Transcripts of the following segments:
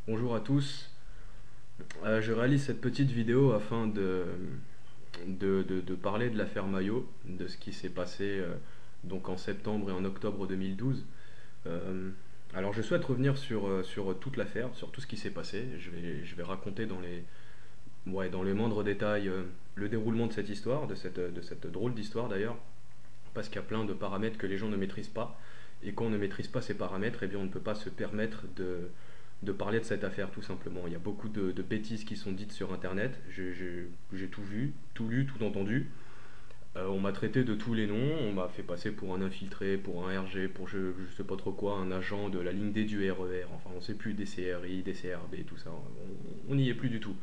Bonjour à tous. Je réalise cette petite vidéo afin de parler de l'affaire Maillot, de ce qui s'est passé donc en septembre et en octobre 2012. Euh, alors je souhaite revenir sur toute l'affaire, sur tout ce qui s'est passé. Je vais raconter dans les moindres détails le déroulement de cette histoire, de cette drôle d'histoire d'ailleurs, parce qu'il y a plein de paramètres que les gens ne maîtrisent pas. Et quand on ne maîtrise pas ces paramètres, eh bien on ne peut pas se permettre de parler de cette affaire tout simplement. Il y a beaucoup de bêtises qui sont dites sur Internet. J'ai tout vu, tout lu, tout entendu. On m'a traité de tous les noms, on m'a fait passer pour un infiltré, pour un RG, pour je sais pas trop quoi, un agent de la ligne D du RER, enfin on sait plus des CRI, des CRB, tout ça, on n'y est plus du tout.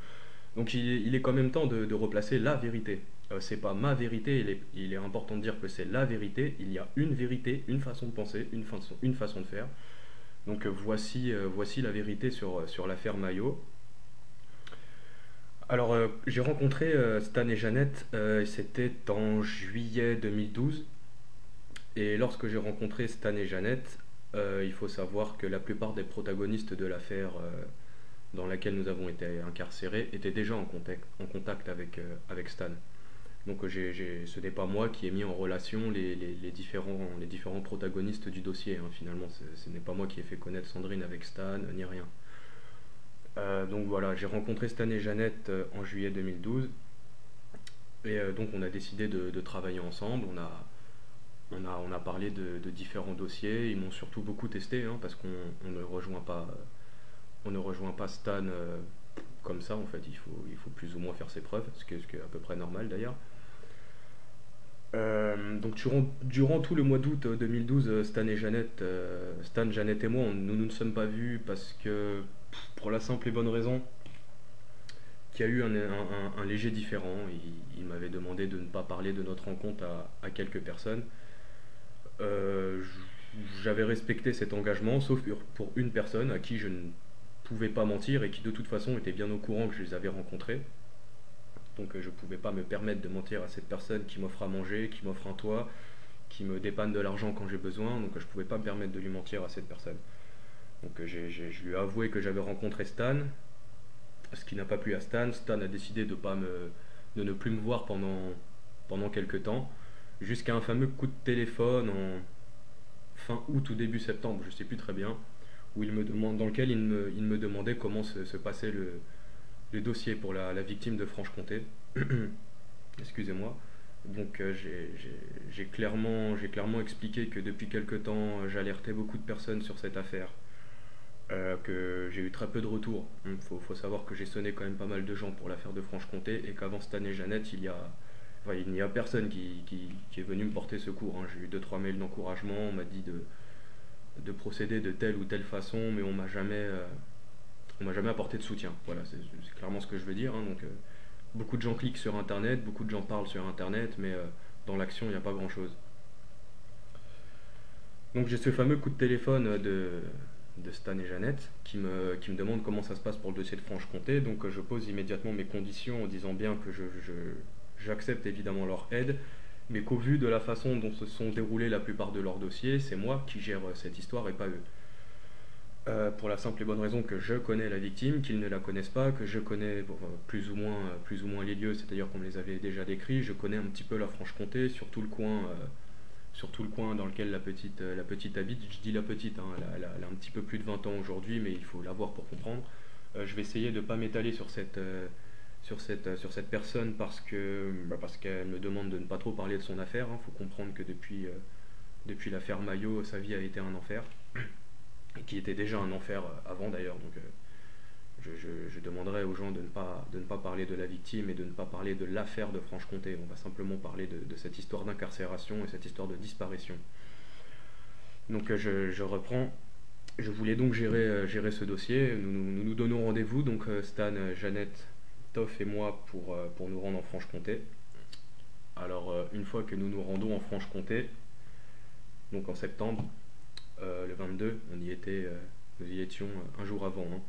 Donc il est quand même temps de replacer la vérité. C'est pas ma vérité, il est important de dire que c'est la vérité. Il y a une vérité, une façon de penser, une façon de faire. Donc voici la vérité sur l'affaire Maillot. Alors j'ai rencontré Stan et Jeannette, c'était en juillet 2012. Et lorsque j'ai rencontré Stan et Jeannette, il faut savoir que la plupart des protagonistes de l'affaire dans laquelle nous avons été incarcérés étaient déjà en contact avec Stan. Donc ce n'est pas moi qui ai mis en relation les différents protagonistes du dossier, hein. Finalement, ce n'est pas moi qui ai fait connaître Sandrine avec Stan, ni rien. Donc voilà, j'ai rencontré Stan et Jeannette en juillet 2012. Et donc on a décidé de travailler ensemble. On a parlé de différents dossiers. Ils m'ont surtout beaucoup testé, hein, parce qu'on ne rejoint pas Stan comme ça en fait. Il faut plus ou moins faire ses preuves, ce qui est à peu près normal d'ailleurs. Donc durant tout le mois d'août 2012, Stan, Jeannette et moi, nous ne sommes pas vus parce que, pour la simple et bonne raison qu'il y a eu un léger différend. Il m'avait demandé de ne pas parler de notre rencontre à quelques personnes. Euh, J'avais respecté cet engagement, sauf pour une personne à qui je ne pouvais pas mentir et qui de toute façon était bien au courant que je les avais rencontrés. Donc je ne pouvais pas me permettre de mentir à cette personne qui m'offre à manger, qui m'offre un toit, qui me dépanne de l'argent quand j'ai besoin. Donc je ne pouvais pas me permettre de lui mentir à cette personne. Donc je lui ai avoué que j'avais rencontré Stan, ce qui n'a pas plu à Stan. Stan a décidé de ne plus me voir pendant quelques temps, jusqu'à un fameux coup de téléphone en fin août ou début septembre, je ne sais plus très bien, dans lequel il me demandait comment se passait le dossier pour la victime de Franche-Comté. Excusez-moi. Donc j'ai clairement expliqué que depuis quelque temps j'alertais beaucoup de personnes sur cette affaire, que j'ai eu très peu de retours. Faut savoir que j'ai sonné quand même pas mal de gens pour l'affaire de Franche-Comté, et qu'avant cette année Jeannette, enfin, il n'y a personne qui est venu me porter secours, hein. J'ai eu deux trois mails d'encouragement, on m'a dit de procéder de telle ou telle façon, mais on m'a jamais apporté de soutien. Voilà, c'est clairement ce que je veux dire, hein. Donc beaucoup de gens cliquent sur Internet, beaucoup de gens parlent sur Internet, mais dans l'action, il n'y a pas grand-chose. Donc j'ai ce fameux coup de téléphone de Stan et Jeannette qui me demande comment ça se passe pour le dossier de Franche-Comté. Donc je pose immédiatement mes conditions en disant bien que j'accepte évidemment leur aide, mais qu'au vu de la façon dont se sont déroulés la plupart de leurs dossiers, c'est moi qui gère cette histoire et pas eux. Pour la simple et bonne raison que je connais la victime, qu'ils ne la connaissent pas, que je connais bon, plus ou moins les lieux, c'est-à-dire qu'on me les avait déjà décrits. Je connais un petit peu la Franche-Comté, sur tout le coin dans lequel la petite habite. Je dis la petite, hein, elle a un petit peu plus de 20 ans aujourd'hui, mais il faut la voir pour comprendre. Je vais essayer de ne pas m'étaler sur cette personne, parce qu'elle me demande de ne pas trop parler de son affaire. Il faut comprendre que depuis l'affaire Maillot, sa vie a été un enfer, et qui était déjà un enfer avant d'ailleurs. Donc je demanderai aux gens de ne pas parler de la victime et de ne pas parler de l'affaire de Franche-Comté. On va simplement parler de cette histoire d'incarcération et cette histoire de disparition. Donc je reprends. Je voulais donc gérer ce dossier. Nous donnons rendez-vous, donc Stan, Jeannette, Toff et moi, pour nous rendre en Franche-Comté. Alors une fois que nous nous rendons en Franche-Comté, donc en septembre, le 22, nous y étions un jour avant, hein.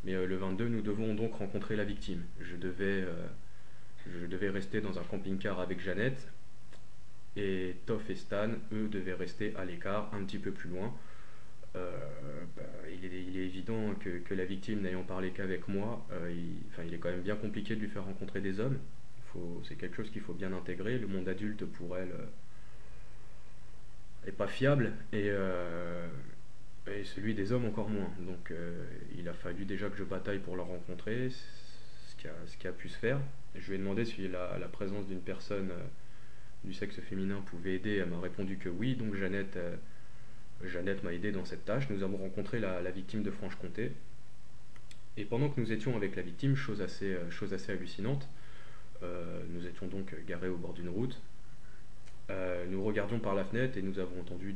Mais le 22, nous devons donc rencontrer la victime. Je devais rester dans un camping-car avec Jeannette, et Toff et Stan, eux, devaient rester à l'écart, un petit peu plus loin. Euh, bah, il est évident que la victime n'ayant parlé qu'avec moi, enfin, il est quand même bien compliqué de lui faire rencontrer des hommes. C'est quelque chose qu'il faut bien intégrer. Le monde adulte pour elle est pas fiable et celui des hommes encore moins. Donc il a fallu déjà que je bataille pour la rencontrer, ce qui a pu se faire. Je lui ai demandé si la présence d'une personne du sexe féminin pouvait aider. Elle m'a répondu que oui, donc Jeannette m'a aidé dans cette tâche. Nous avons rencontré la victime de Franche-Comté. Et pendant que nous étions avec la victime, chose assez hallucinante, nous étions donc garés au bord d'une route. Nous regardions par la fenêtre et nous avons entendu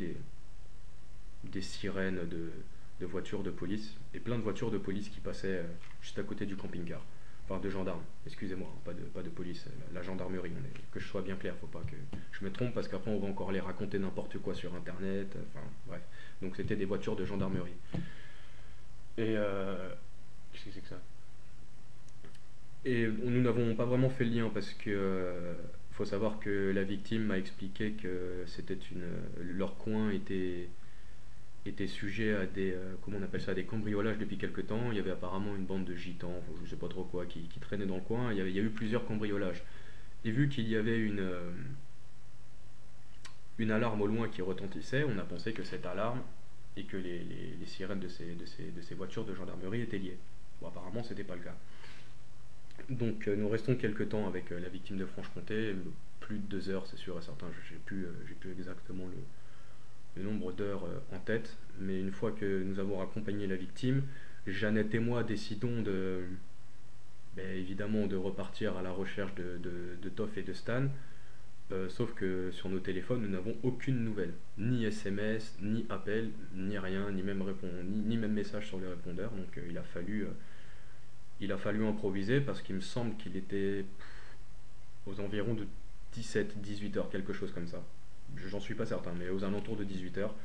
des sirènes de voitures de police et plein de voitures de police qui passaient juste à côté du camping-car. Enfin, de gendarmes, excusez-moi, pas de police, la gendarmerie, que je sois bien clair, faut pas que je me trompe parce qu'après on va encore aller raconter n'importe quoi sur internet, enfin bref. Donc c'était des voitures de gendarmerie. Et qu'est-ce que c'est que ça? Et nous n'avons pas vraiment fait le lien parce que faut savoir que la victime m'a expliqué que leur coin était sujet à des comment on appelle ça, des cambriolages depuis quelque temps. Il y avait apparemment une bande de gitans, je sais pas trop quoi, qui traînait dans le coin. Il y a eu plusieurs cambriolages. Et vu qu'il y avait une alarme au loin qui retentissait, on a pensé que cette alarme et que les sirènes de ces voitures de gendarmerie étaient liées. Bon, apparemment, c'était pas le cas. Donc, nous restons quelques temps avec la victime de Franche-Comté, plus de 2 heures, c'est sûr et certain. J'ai plus exactement le nombre d'heures en tête, mais une fois que nous avons accompagné la victime, Jeannette et moi décidons évidemment de repartir à la recherche de Toff et de Stan, sauf que sur nos téléphones, nous n'avons aucune nouvelle, ni SMS, ni appel, ni rien, ni même message sur les répondeurs, donc il a fallu improviser parce qu'il me semble qu'il était aux environs de 17-18 heures, quelque chose comme ça. J'en suis pas certain, mais aux alentours de 18 heures.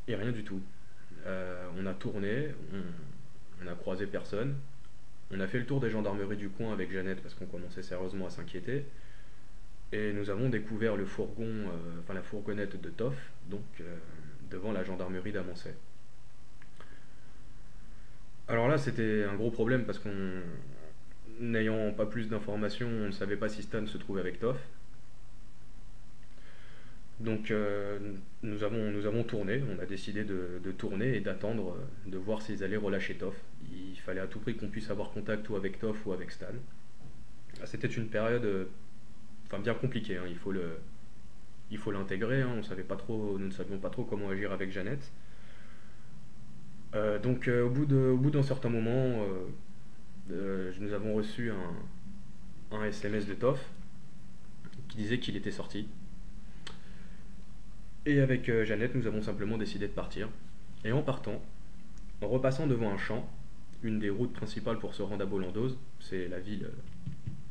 Et rien du tout. On a tourné, on a croisé personne. On a fait le tour des gendarmeries du coin avec Jeannette parce qu'on commençait sérieusement à s'inquiéter. Et nous avons découvert le fourgon, enfin la fourgonnette de Toff, donc devant la gendarmerie d'Amancet. Alors là, c'était un gros problème parce qu'on, n'ayant pas plus d'informations, on ne savait pas si Stan se trouvait avec Toff. Donc nous avons tourné, on a décidé de tourner et d'attendre, de voir s'ils allaient relâcher Toff. Il fallait à tout prix qu'on puisse avoir contact ou avec Toff ou avec Stan. Ah, c'était une période enfin, bien compliquée, hein, il faut l'intégrer, hein, nous ne savions pas trop comment agir avec Jeannette. Donc au bout d'un certain moment, nous avons reçu un SMS de Toff qui disait qu'il était sorti. Et avec Jeannette, nous avons simplement décidé de partir. Et en partant, en repassant devant un champ, une des routes principales pour se rendre à Bolandose, c'est la ville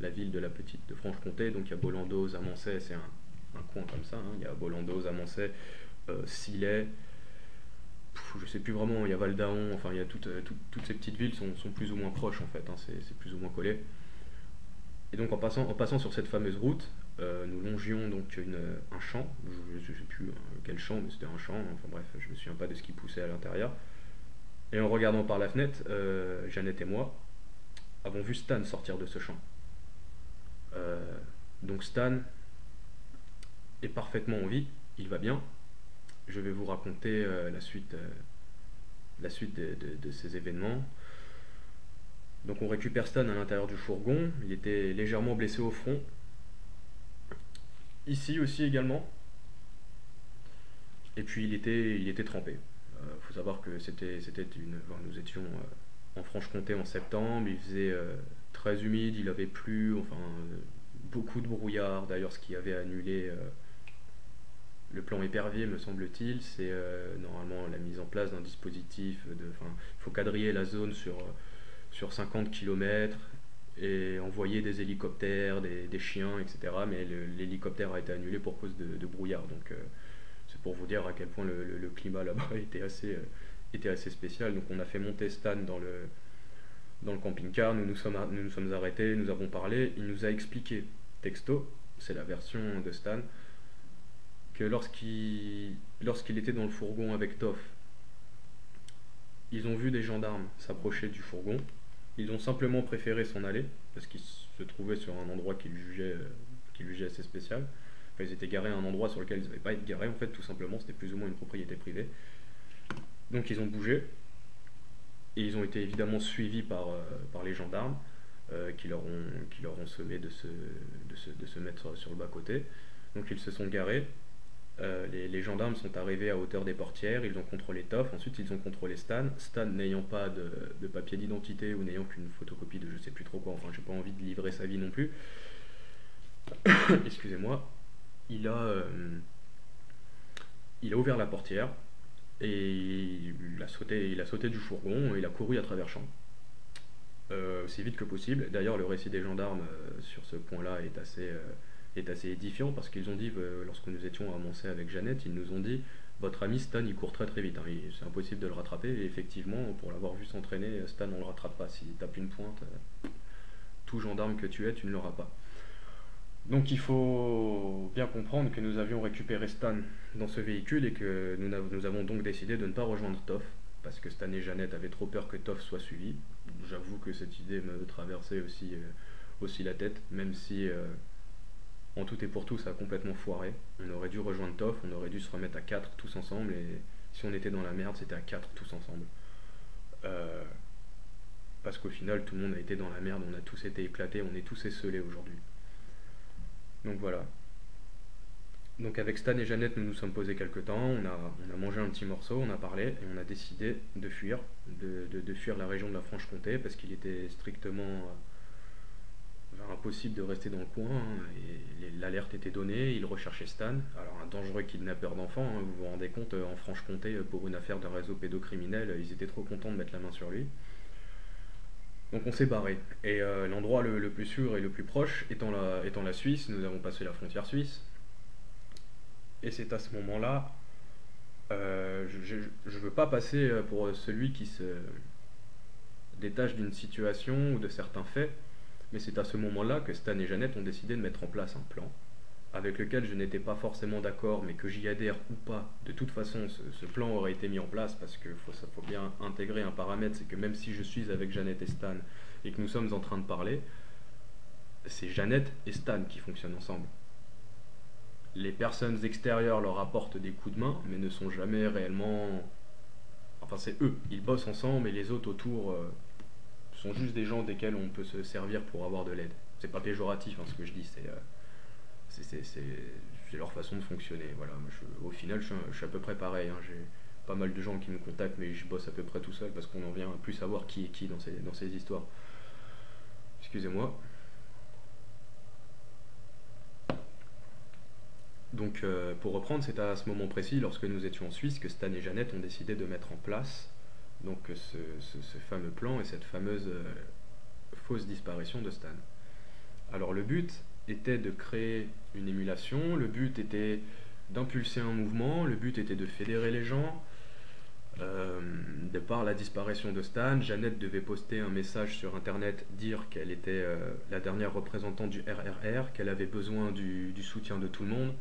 de la petite de Franche-Comté, donc il y a Bolandose, Amancet, c'est un coin comme ça, hein. Il y a Bolandose, Amancet, Sillet, je sais plus vraiment, il y a Val d'Aon, enfin il y a toutes ces petites villes sont plus ou moins proches en fait, hein, c'est plus ou moins collé. Et donc en passant sur cette fameuse route, nous longions donc un champ, je ne sais plus quel champ, mais c'était un champ, enfin bref, je me souviens pas de ce qui poussait à l'intérieur. Et en regardant par la fenêtre, Jeannette et moi avons vu Stan sortir de ce champ. Euh, donc Stan est parfaitement en vie, il va bien. Je vais vous raconter la suite de ces événements. Donc on récupère Stan à l'intérieur du fourgon, il était légèrement blessé au front. Ici aussi également. Et puis il était trempé. Faut savoir que enfin, nous étions en Franche-Comté en septembre, il faisait très humide, il avait plu, enfin beaucoup de brouillard. D'ailleurs, ce qui avait annulé le plan épervier, me semble-t-il, c'est normalement la mise en place d'un dispositif enfin, il faut quadriller la zone sur 50 km et envoyer des hélicoptères, des chiens, etc. Mais l'hélicoptère a été annulé pour cause de brouillard. Donc c'est pour vous dire à quel point le climat là-bas était assez spécial. Donc on a fait monter Stan dans le camping-car, nous nous sommes arrêtés, nous avons parlé, il nous a expliqué texto, c'est la version de Stan, que lorsqu'il était dans le fourgon avec Toff, ils ont vu des gendarmes s'approcher du fourgon. Ils ont simplement préféré s'en aller, parce qu'ils se trouvaient sur un endroit qu'ils jugeaient assez spécial. Enfin, ils étaient garés à un endroit sur lequel ils ne devaient pas être garés, en fait, tout simplement, c'était plus ou moins une propriété privée. Donc ils ont bougé, et ils ont été évidemment suivis par les gendarmes, qui leur ont sommé de se mettre sur le bas-côté. Donc ils se sont garés. Les gendarmes sont arrivés à hauteur des portières, ils ont contrôlé Toff, ensuite ils ont contrôlé Stan. Stan n'ayant pas de papier d'identité ou n'ayant qu'une photocopie de je sais plus trop quoi, enfin j'ai pas envie de livrer sa vie non plus, excusez-moi, il a, euh, il a ouvert la portière et il a sauté du fourgon et il a couru à travers champs. Aussi vite que possible. D'ailleurs, le récit des gendarmes sur ce point-là est assez édifiant parce qu'ils ont dit, lorsque nous étions avancés avec Jeannette, ils nous ont dit votre ami Stan il court très très vite, hein, c'est impossible de le rattraper. Et effectivement, pour l'avoir vu s'entraîner, Stan on le rattrape pas. S'il tape une pointe, tout gendarme que tu es, tu ne l'auras pas. Donc il faut bien comprendre que nous avions récupéré Stan dans ce véhicule et que nous avons donc décidé de ne pas rejoindre Toff parce que Stan et Jeannette avaient trop peur que Toff soit suivi. J'avoue que cette idée me traversait aussi la tête, même si en tout et pour tout ça a complètement foiré. On aurait dû rejoindre Toff, on aurait dû se remettre à 4 tous ensemble et si on était dans la merde c'était à 4 tous ensemble. Euh, Parce qu'au final tout le monde a été dans la merde, on a tous été éclatés, on est tous esselés aujourd'hui. Donc voilà. Donc avec Stan et Jeannette, nous nous sommes posés quelques temps, on a mangé un petit morceau, on a parlé et on a décidé de fuir, de fuir la région de la Franche-Comté parce qu'il était strictement impossible de rester dans le coin, hein, et l'alerte était donnée, il recherchait Stan. Alors un dangereux kidnappeur d'enfants, hein, vous vous rendez compte, en Franche-Comté, pour une affaire d'un réseau pédocriminel, ils étaient trop contents de mettre la main sur lui. Donc on s'est barré. Et l'endroit le plus sûr et le plus proche étant la Suisse, nous avons passé la frontière suisse. Et c'est à ce moment-là, je veux pas passer pour celui qui se détache d'une situation ou de certains faits, mais c'est à ce moment-là que Stan et Jeannette ont décidé de mettre en place un plan avec lequel je n'étais pas forcément d'accord, mais que j'y adhère ou pas. De toute façon, ce plan aurait été mis en place parce qu'il faut bien intégrer un paramètre, c'est que même si je suis avec Jeannette et Stan et que nous sommes en train de parler, c'est Jeannette et Stan qui fonctionnent ensemble. Les personnes extérieures leur apportent des coups de main, mais ne sont jamais réellement... Enfin, c'est eux, ils bossent ensemble et les autres autour sont juste des gens desquels on peut se servir pour avoir de l'aide. C'est pas péjoratif, hein, ce que je dis, c'est leur façon de fonctionner. Voilà. Au final, je suis à peu près pareil, hein. J'ai pas mal de gens qui me contactent, mais je bosse à peu près tout seul parce qu'on en vient à plus savoir qui est qui dans ces histoires. Excusez-moi. Donc, pour reprendre, c'est à ce moment précis, lorsque nous étions en Suisse, que Stan et Jeannette ont décidé de mettre en place donc, ce fameux plan et cette fameuse fausse disparition de Stan. Alors, le but était de créer une émulation, le but était d'impulser un mouvement, le but était de fédérer les gens. De par la disparition de Stan, Jeannette devait poster un message sur internet, dire qu'elle était la dernière représentante du RRR, qu'elle avait besoin du soutien de tout le monde,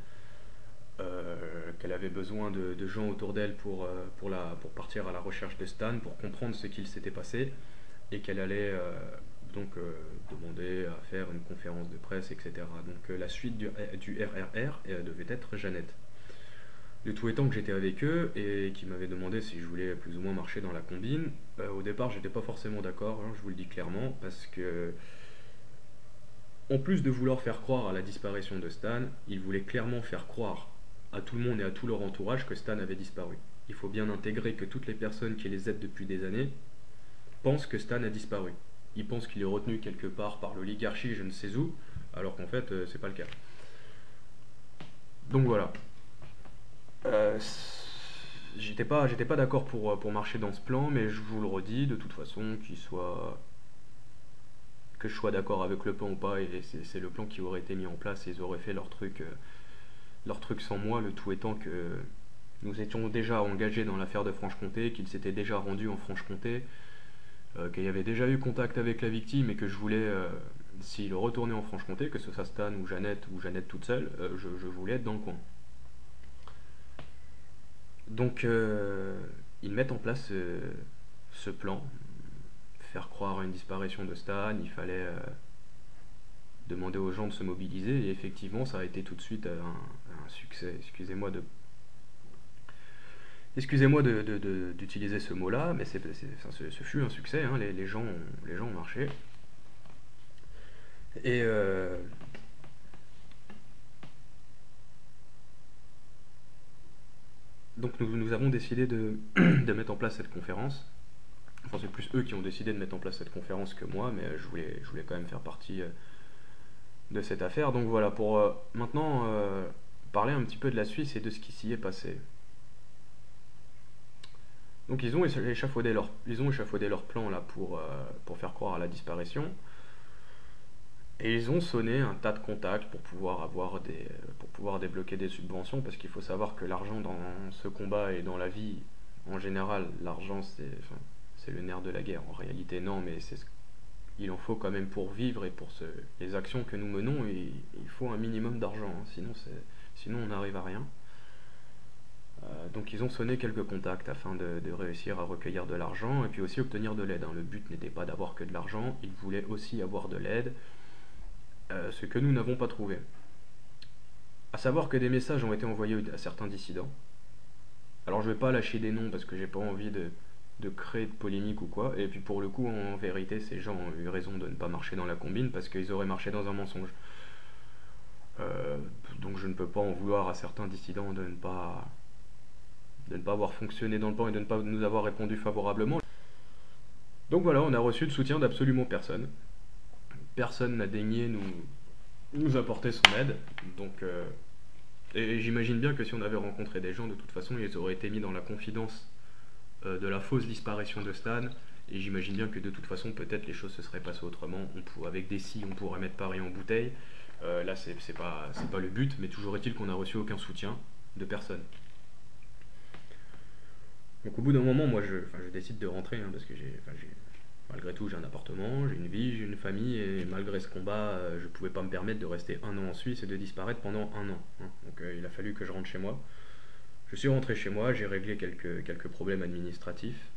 qu'elle avait besoin de gens autour d'elle pour partir à la recherche de Stan, pour comprendre ce qu'il s'était passé, et qu'elle allait demander à faire une conférence de presse, etc. Donc la suite du RRR devait être Jeannette. Le tout étant que j'étais avec eux et qu'ils m'avaient demandé si je voulais plus ou moins marcher dans la combine, au départ j'étais pas forcément d'accord, hein, je vous le dis clairement, parce que en plus de vouloir faire croire à la disparition de Stan, ils voulaient clairement faire croire à tout le monde et à tout leur entourage que Stan avait disparu. Il faut bien intégrer que toutes les personnes qui les aident depuis des années pensent que Stan a disparu. Ils pensent qu'il est retenu quelque part par l'oligarchie, je ne sais où, alors qu'en fait c'est pas le cas. Donc voilà. Euh, j'étais pas d'accord pour marcher dans ce plan, mais je vous le redis, de toute façon, que je sois d'accord avec le plan ou pas, et c'est le plan qui aurait été mis en place, et ils auraient fait leur truc sans moi, le tout étant que nous étions déjà engagés dans l'affaire de Franche-Comté, qu'ils s'étaient déjà rendus en Franche-Comté, qu'il y avait déjà eu contact avec la victime, et que je voulais, s'il retournait en Franche-Comté, que ce soit Stan ou Jeannette toute seule, je voulais être dans le coin. Donc ils mettent en place ce plan, faire croire à une disparition de Stan, il fallait demander aux gens de se mobiliser, et effectivement ça a été tout de suite un succès. Excusez-moi d'utiliser ce mot-là, mais enfin, ce fut un succès, hein, les gens ont marché. Et donc nous avons décidé de mettre en place cette conférence. Enfin, c'est plus eux qui ont décidé de mettre en place cette conférence que moi, mais je voulais quand même faire partie de cette affaire. Donc voilà, pour maintenant parler un petit peu de la Suisse et de ce qui s'y est passé. Donc ils ont échafaudé leur plan là pour faire croire à la disparition. Et ils ont sonné un tas de contacts pour pouvoir débloquer des subventions, parce qu'il faut savoir que l'argent dans ce combat et dans la vie en général, l'argent c'est le nerf de la guerre. En réalité non, mais il en faut quand même pour vivre et pour les actions que nous menons, et il faut un minimum d'argent, hein, sinon on n'arrive à rien. Donc ils ont sonné quelques contacts afin de réussir à recueillir de l'argent et puis aussi obtenir de l'aide, hein. Le but n'était pas d'avoir que de l'argent, ils voulaient aussi avoir de l'aide, ce que nous n'avons pas trouvé. À savoir que des messages ont été envoyés à certains dissidents. Alors je vais pas lâcher des noms parce que j'ai pas envie de créer de polémique ou quoi. Et puis pour le coup, en vérité, ces gens ont eu raison de ne pas marcher dans la combine parce qu'ils auraient marché dans un mensonge. Euh, donc je ne peux pas en vouloir à certains dissidents de ne pas avoir fonctionné dans le plan et de ne pas nous avoir répondu favorablement. Donc voilà, on a reçu de soutien d'absolument personne. Personne n'a daigné nous apporter son aide. Donc et j'imagine bien que si on avait rencontré des gens, de toute façon, ils auraient été mis dans la confidence de la fausse disparition de Stan. Et j'imagine bien que de toute façon, peut-être les choses se seraient passées autrement. Avec des si, on pourrait mettre Paris en bouteille. Là, c'est pas le but, mais toujours est-il qu'on n'a reçu aucun soutien de personne. Donc au bout d'un moment, moi, je décide de rentrer, hein, parce que malgré tout, j'ai un appartement, j'ai une vie, j'ai une famille, et malgré ce combat, je pouvais pas me permettre de rester un an en Suisse et de disparaître pendant un an, hein. Donc il a fallu que je rentre chez moi. Je suis rentré chez moi, j'ai réglé quelques problèmes administratifs,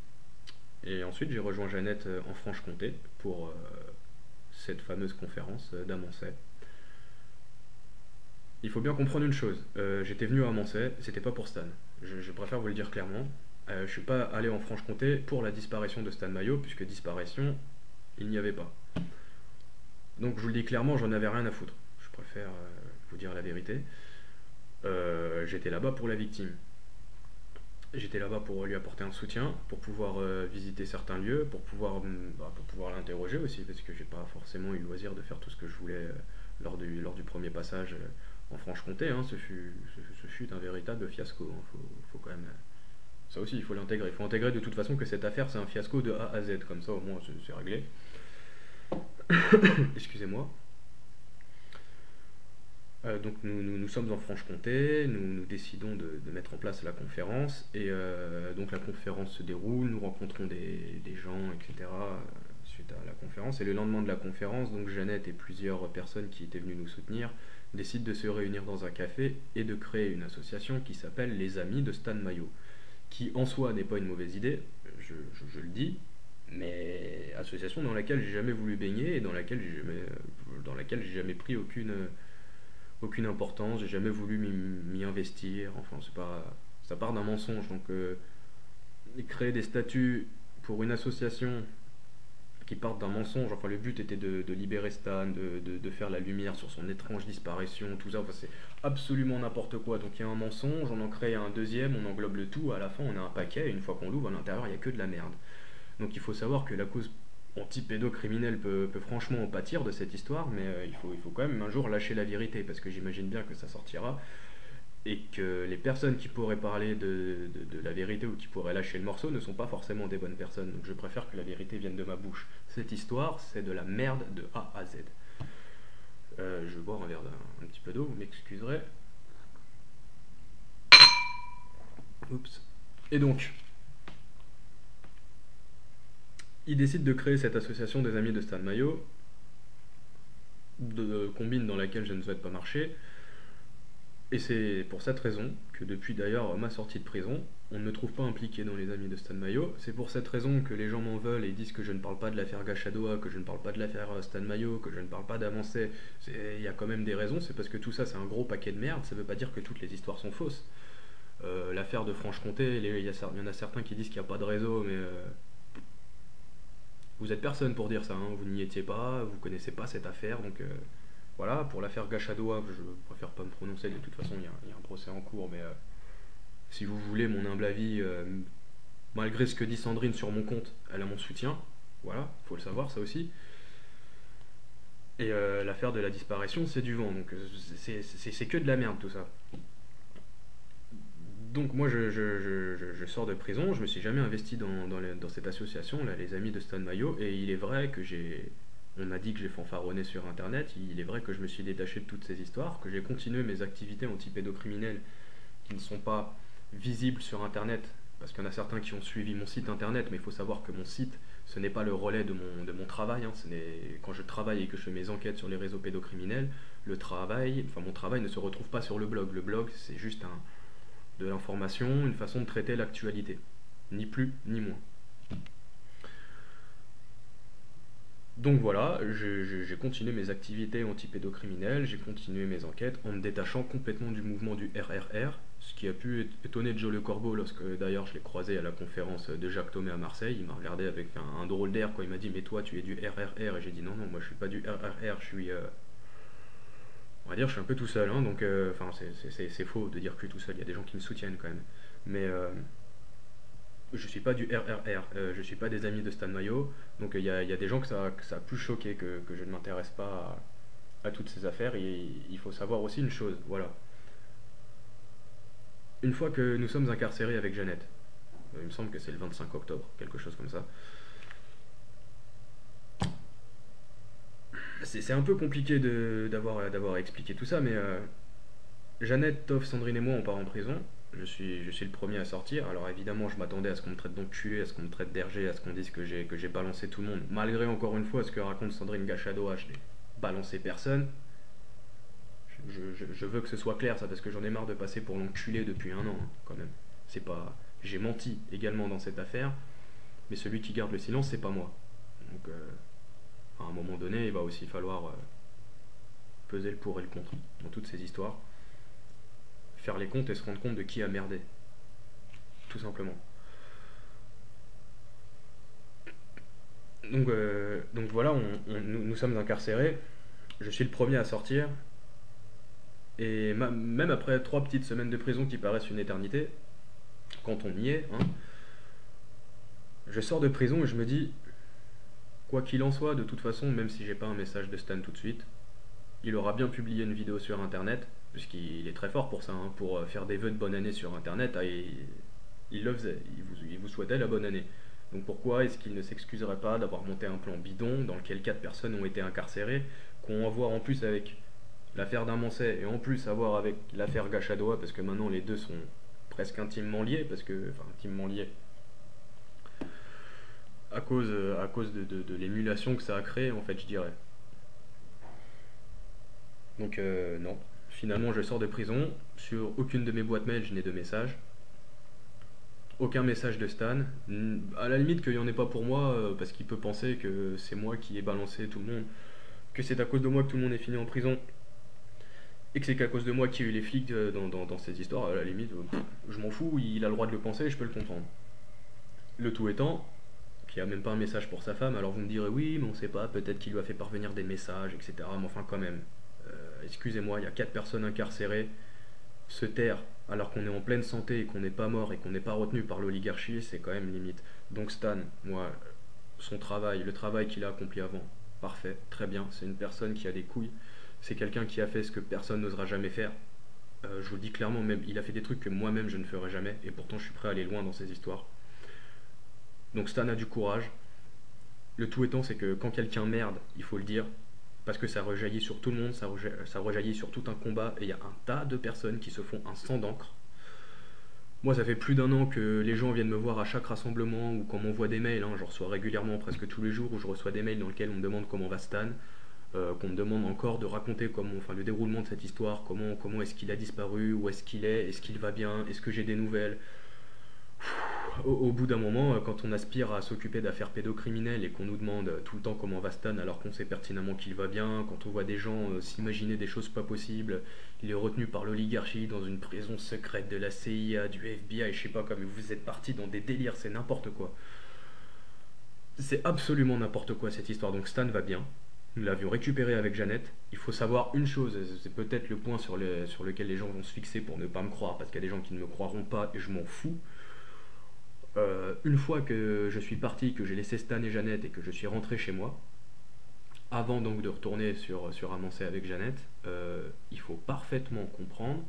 et ensuite j'ai rejoint Jeannette en Franche-Comté pour cette fameuse conférence d'Amancet. Il faut bien comprendre une chose, j'étais venu à Amancet, c'était pas pour Stan. Je préfère vous le dire clairement. Je suis pas allé en Franche-Comté pour la disparition de Stan Maillot, puisque disparition, il n'y avait pas. Donc je vous le dis clairement, j'en avais rien à foutre. Je préfère vous dire la vérité. J'étais là-bas pour la victime. J'étais là-bas pour lui apporter un soutien, pour pouvoir visiter certains lieux, pour pouvoir l'interroger aussi, parce que j'ai pas forcément eu le loisir de faire tout ce que je voulais lors du premier passage en Franche-Comté, hein. Ce fut un véritable fiasco, hein. Faut quand même. Ça aussi, il faut l'intégrer. Il faut intégrer de toute façon que cette affaire, c'est un fiasco de A à Z. Comme ça, au moins, c'est réglé. Excusez-moi. Donc nous sommes en Franche-Comté, nous décidons de mettre en place la conférence, et donc la conférence se déroule, nous rencontrons des gens, etc. Suite à la conférence, et le lendemain de la conférence, donc Jeannette et plusieurs personnes qui étaient venues nous soutenir décident de se réunir dans un café et de créer une association qui s'appelle Les Amis de Stan Maillot, qui en soi n'est pas une mauvaise idée, je le dis, mais association dans laquelle j'ai jamais voulu baigner et dans laquelle j'ai jamais pris aucune importance, j'ai jamais voulu m'y investir, enfin ça part d'un mensonge. Donc créer des statuts pour une association qui partent d'un mensonge, enfin le but était de libérer Stan, de faire la lumière sur son étrange disparition, tout ça, enfin c'est absolument n'importe quoi. Donc il y a un mensonge, on en crée un deuxième, on englobe le tout, à la fin on a un paquet, et une fois qu'on l'ouvre, à l'intérieur il n'y a que de la merde. Donc il faut savoir que la cause anti-pédocriminelle peut franchement en pâtir de cette histoire, mais il faut quand même un jour lâcher la vérité, parce que j'imagine bien que ça sortira, et que les personnes qui pourraient parler de la vérité ou qui pourraient lâcher le morceau ne sont pas forcément des bonnes personnes. Donc je préfère que la vérité vienne de ma bouche. Cette histoire, c'est de la merde de A à Z. Je vais boire un verre un petit peu d'eau, vous m'excuserez. Oups. Et donc, ils décident de créer cette association des amis de Stan Maillot, de combine dans laquelle je ne souhaite pas marcher. Et c'est pour cette raison que depuis d'ailleurs ma sortie de prison, on ne me trouve pas impliqué dans les amis de Stan Mayo. C'est pour cette raison que les gens m'en veulent et disent que je ne parle pas de l'affaire Gachadoa, que je ne parle pas de l'affaire Stan Mayo, que je ne parle pas d'avancée. Il y a quand même des raisons, c'est parce que tout ça c'est un gros paquet de merde, ça veut pas dire que toutes les histoires sont fausses. L'affaire de Franche-Comté, il y en a certains qui disent qu'il n'y a pas de réseau, mais vous êtes personne pour dire ça, hein. Vous n'y étiez pas, vous connaissez pas cette affaire, donc voilà. Pour l'affaire Gachadoa, je préfère pas me prononcer, de toute façon il y a un procès en cours, mais si vous voulez mon humble avis, malgré ce que dit Sandrine sur mon compte, elle a mon soutien, voilà, faut le savoir ça aussi. Et l'affaire de la disparition, c'est du vent, donc c'est que de la merde tout ça. Donc moi je sors de prison, je me suis jamais investi dans cette association, là, les amis de Stan Mayo, et il est vrai que on m'a dit que j'ai fanfaronné sur internet, il est vrai que je me suis détaché de toutes ces histoires, que j'ai continué mes activités anti-pédocriminelles qui ne sont pas visibles sur internet, parce qu'il y en a certains qui ont suivi mon site internet, mais il faut savoir que mon site, ce n'est pas le relais de mon travail, hein. Quand je travaille et que je fais mes enquêtes sur les réseaux pédocriminels, mon travail ne se retrouve pas sur le blog. Le blog, c'est juste de l'information, une façon de traiter l'actualité. Ni plus, ni moins. Donc voilà, j'ai continué mes activités anti-pédocriminelles, j'ai continué mes enquêtes en me détachant complètement du mouvement du RRR, ce qui a pu étonner Joe Le Corbeau lorsque d'ailleurs je l'ai croisé à la conférence de Jacques Thomé à Marseille. Il m'a regardé avec un drôle d'air quand il m'a dit mais toi tu es du RRR, et j'ai dit non non moi je suis pas du RRR, je suis on va dire je suis un peu tout seul, hein, donc enfin c'est faux de dire que je suis tout seul, il y a des gens qui me soutiennent quand même, mais je suis pas du RRR, je suis pas des amis de Stan Mayo, donc il y a des gens que ça a plus choqué que je ne m'intéresse pas à toutes ces affaires, et il faut savoir aussi une chose, voilà. Une fois que nous sommes incarcérés avec Jeannette, il me semble que c'est le 25 octobre, quelque chose comme ça, c'est un peu compliqué d'avoir expliqué tout ça, mais Jeannette, Toff, Sandrine et moi on part en prison. Je suis le premier à sortir. Alors évidemment, je m'attendais à ce qu'on me traite d'enculé, à ce qu'on me traite d'hergé, à ce qu'on dise que j'ai balancé tout le monde. Malgré encore une fois ce que raconte Sandrine Gachadoa, je n'ai balancé personne. Je veux que ce soit clair ça, parce que j'en ai marre de passer pour l'enculé depuis un an, hein, quand même. C'est pas. J'ai menti également dans cette affaire, mais celui qui garde le silence, c'est pas moi. Donc à un moment donné, il va aussi falloir peser le pour et le contre dans toutes ces histoires, faire les comptes et se rendre compte de qui a merdé, tout simplement. Donc voilà, nous sommes incarcérés. Je suis le premier à sortir. Et même après 3 petites semaines de prison qui paraissent une éternité, quand on y est, hein, je sors de prison et je me dis, quoi qu'il en soit, de toute façon, même si j'ai pas un message de Stan tout de suite, il aura bien publié une vidéo sur internet, puisqu'il est très fort pour ça, hein, pour faire des vœux de bonne année sur internet, ah, il le faisait, il vous souhaitait la bonne année. Donc pourquoi est-ce qu'il ne s'excuserait pas d'avoir monté un plan bidon dans lequel 4 personnes ont été incarcérées, qu'on va voir en plus avec l'affaire d'Amancet et en plus à voir avec l'affaire Gachadoa, parce que maintenant les deux sont presque intimement liés, enfin intimement liés, à cause de l'émulation que ça a créé en fait, je dirais. Donc non, finalement je sors de prison, sur aucune de mes boîtes mail je n'ai de message, aucun message de Stan, à la limite qu'il n'y en ait pas pour moi, parce qu'il peut penser que c'est moi qui ai balancé tout le monde, que c'est à cause de moi que tout le monde est fini en prison, et que c'est qu'à cause de moi qu'il y a eu les flics dans ces histoires, à la limite, je m'en fous, il a le droit de le penser et je peux le comprendre. Le tout étant, qu'il n'y a même pas un message pour sa femme, alors vous me direz oui, mais on sait pas, peut-être qu'il lui a fait parvenir des messages, etc. Mais enfin quand même, excusez-moi, il y a 4 personnes incarcérées, se taire alors qu'on est en pleine santé et qu'on n'est pas mort et qu'on n'est pas retenu par l'oligarchie, c'est quand même limite. Donc Stan, moi, son travail, le travail qu'il a accompli avant, parfait, très bien, c'est une personne qui a des couilles, c'est quelqu'un qui a fait ce que personne n'osera jamais faire. Je vous le dis clairement, même, il a fait des trucs que moi-même je ne ferai jamais, et pourtant je suis prêt à aller loin dans ces histoires. Donc Stan a du courage. Le tout étant, c'est que quand quelqu'un merde, il faut le dire, parce que ça rejaillit sur tout le monde, ça rejaillit sur tout un combat, et il y a un tas de personnes qui se font un sang d'encre. Moi, ça fait plus d'un an que les gens viennent me voir à chaque rassemblement, ou qu'on m'envoie des mails, hein, j'en reçois régulièrement, presque tous les jours, où je reçois des mails dans lesquels on me demande comment va Stan. qu'on me demande encore de raconter enfin, le déroulement de cette histoire, comment est-ce qu'il a disparu, où est-ce qu'il va bien, est-ce que j'ai des nouvelles. Au bout d'un moment, quand on aspire à s'occuper d'affaires pédocriminelles et qu'on nous demande tout le temps comment va Stan alors qu'on sait pertinemment qu'il va bien, quand on voit des gens s'imaginer des choses pas possibles, il est retenu par l'oligarchie dans une prison secrète de la CIA, du FBI, je sais pas quoi, mais vous êtes parti dans des délires, c'est n'importe quoi. C'est absolument n'importe quoi cette histoire. Donc Stan va bien. Nous l'avions récupéré avec Jeannette. Il faut savoir une chose, c'est peut-être le point sur lequel les gens vont se fixer pour ne pas me croire, parce qu'il y a des gens qui ne me croiront pas et je m'en fous. Une fois que je suis parti, que j'ai laissé Stan et Jeannette et que je suis rentré chez moi, avant donc de retourner sur Amancé avec Jeannette, il faut parfaitement comprendre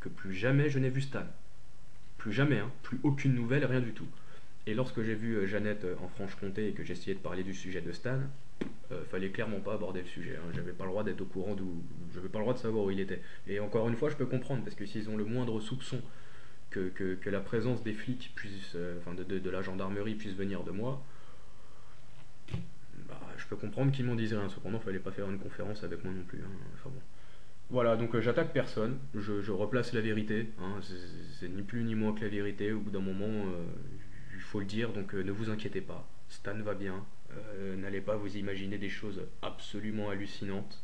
que plus jamais je n'ai vu Stan. Plus jamais, hein, plus aucune nouvelle, rien du tout. Et lorsque j'ai vu Jeannette en Franche-Comté et que j'essayais de parler du sujet de Stan, fallait clairement pas aborder le sujet, hein. J'avais pas le droit d'être au courant j'avais pas le droit de savoir où il était. Et encore une fois, je peux comprendre parce que s'ils ont le moindre soupçon que la présence des flics puisse, enfin de la gendarmerie puisse venir de moi, bah, je peux comprendre qu'ils m'en disent rien. Cependant, fallait pas faire une conférence avec moi non plus, hein. Enfin bon. Voilà, donc j'attaque personne, je replace la vérité, hein. C'est ni plus ni moins que la vérité. Au bout d'un moment, il faut le dire, donc ne vous inquiétez pas. Stan va bien. N'allez pas vous imaginer des choses absolument hallucinantes.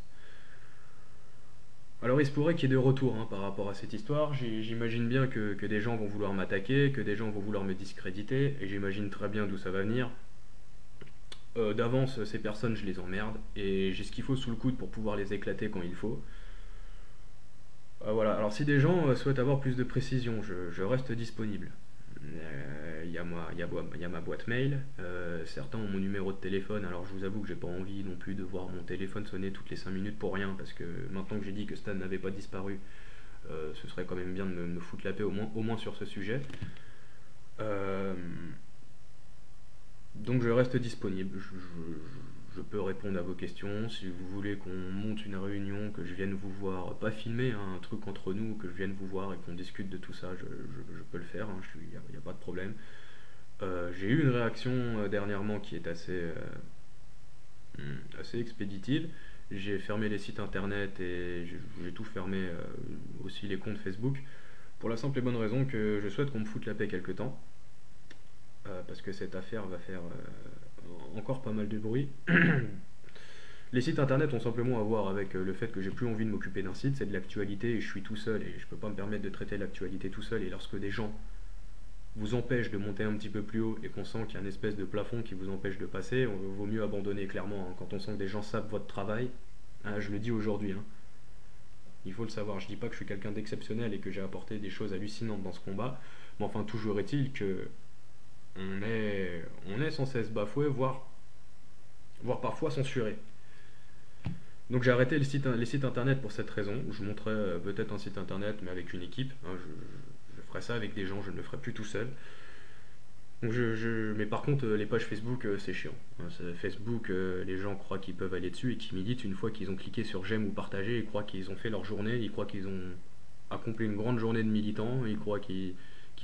Alors il se pourrait qu'il y ait des retours, hein, par rapport à cette histoire. J'imagine bien que des gens vont vouloir m'attaquer, que des gens vont vouloir me discréditer, et j'imagine très bien d'où ça va venir. D'avance, ces personnes, je les emmerde, et j'ai ce qu'il faut sous le coude pour pouvoir les éclater quand il faut. Voilà, alors si des gens souhaitent avoir plus de précision, je reste disponible. Il y a ma boîte mail, certains ont mon numéro de téléphone, alors je vous avoue que j'ai pas envie non plus de voir mon téléphone sonner toutes les 5 minutes pour rien, parce que maintenant que j'ai dit que Stan n'avait pas disparu, ce serait quand même bien de me foutre la paix au moins sur ce sujet. Euh, donc je reste disponible, je peux répondre à vos questions. Si vous voulez qu'on monte une réunion, que je vienne vous voir, pas filmer, hein, un truc entre nous, que je vienne vous voir et qu'on discute de tout ça, je peux le faire, hein, il n'y a pas de problème. J'ai eu une réaction dernièrement qui est assez expéditive. J'ai fermé les sites internet et j'ai tout fermé, aussi les comptes Facebook, pour la simple et bonne raison que je souhaite qu'on me foute la paix quelque temps, parce que cette affaire va faire encore pas mal de bruit. Les sites internet ont simplement à voir avec le fait que j'ai plus envie de m'occuper d'un site, c'est de l'actualité et je suis tout seul et je peux pas me permettre de traiter l'actualité tout seul. Et lorsque des gens vous empêchent de monter un petit peu plus haut et qu'on sent qu'il y a une espèce de plafond qui vous empêche de passer, vaut mieux abandonner clairement, hein. Quand on sent que des gens sapent votre travail, hein, je le dis aujourd'hui, hein, il faut le savoir. Je dis pas que je suis quelqu'un d'exceptionnel et que j'ai apporté des choses hallucinantes dans ce combat, mais enfin toujours est-il que on est sans cesse bafoué, voire parfois censuré. Donc j'ai arrêté les sites internet pour cette raison. Je montrerai peut-être un site internet, mais avec une équipe, hein. Je ferai ça avec des gens, je ne le ferai plus tout seul. Donc mais par contre, les pages Facebook, c'est chiant, hein. Facebook, les gens croient qu'ils peuvent aller dessus et qu'ils militent une fois qu'ils ont cliqué sur j'aime ou partager. Ils croient qu'ils ont fait leur journée, ils croient qu'ils ont accompli une grande journée de militants, ils croient qu'ils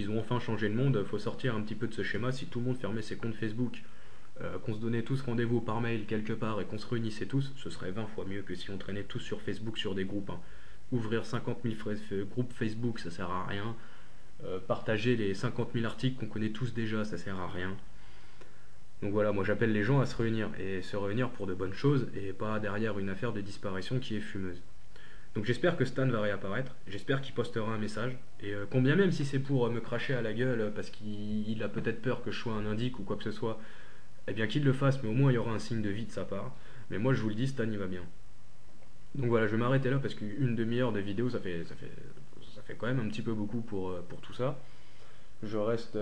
ont enfin changé le monde. Il faut sortir un petit peu de ce schéma. Si tout le monde fermait ses comptes Facebook, qu'on se donnait tous rendez-vous par mail quelque part et qu'on se réunissait tous, ce serait 20 fois mieux que si on traînait tous sur Facebook sur des groupes, hein. Ouvrir 50 000 groupes Facebook, ça sert à rien. Partager les 50 000 articles qu'on connaît tous déjà, ça sert à rien. Donc voilà, moi j'appelle les gens à se réunir, et se réunir pour de bonnes choses, et pas derrière une affaire de disparition qui est fumeuse. Donc j'espère que Stan va réapparaître, j'espère qu'il postera un message, et combien même si c'est pour me cracher à la gueule parce qu'il a peut-être peur que je sois un indique ou quoi que ce soit, eh bien qu'il le fasse, mais au moins il y aura un signe de vie de sa part. Mais moi je vous le dis, Stan il va bien. Donc voilà, je vais m'arrêter là parce qu'une demi-heure de vidéo ça fait quand même un petit peu beaucoup pour tout ça. Je reste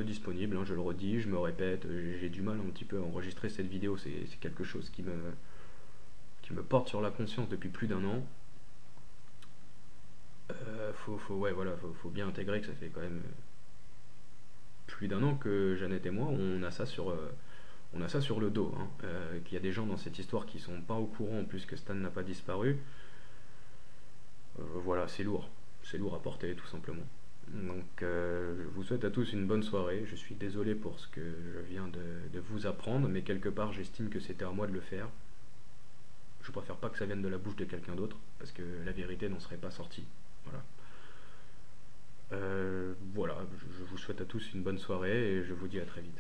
disponible, hein, je le redis, je me répète, j'ai du mal un petit peu à enregistrer cette vidéo, c'est quelque chose qui me porte sur la conscience depuis plus d'un an. Ouais, voilà, faut bien intégrer que ça fait quand même plus d'un an que Jeannette et moi, on a ça sur le dos, hein. Qu'il y a des gens dans cette histoire qui sont pas au courant en plus que Stan n'a pas disparu. Voilà, c'est lourd à porter tout simplement. Donc je vous souhaite à tous une bonne soirée. Je suis désolé pour ce que je viens de vous apprendre, mais quelque part j'estime que c'était à moi de le faire. Je préfère pas que ça vienne de la bouche de quelqu'un d'autre, parce que la vérité n'en serait pas sortie. Voilà. Voilà, je vous souhaite à tous une bonne soirée et je vous dis à très vite.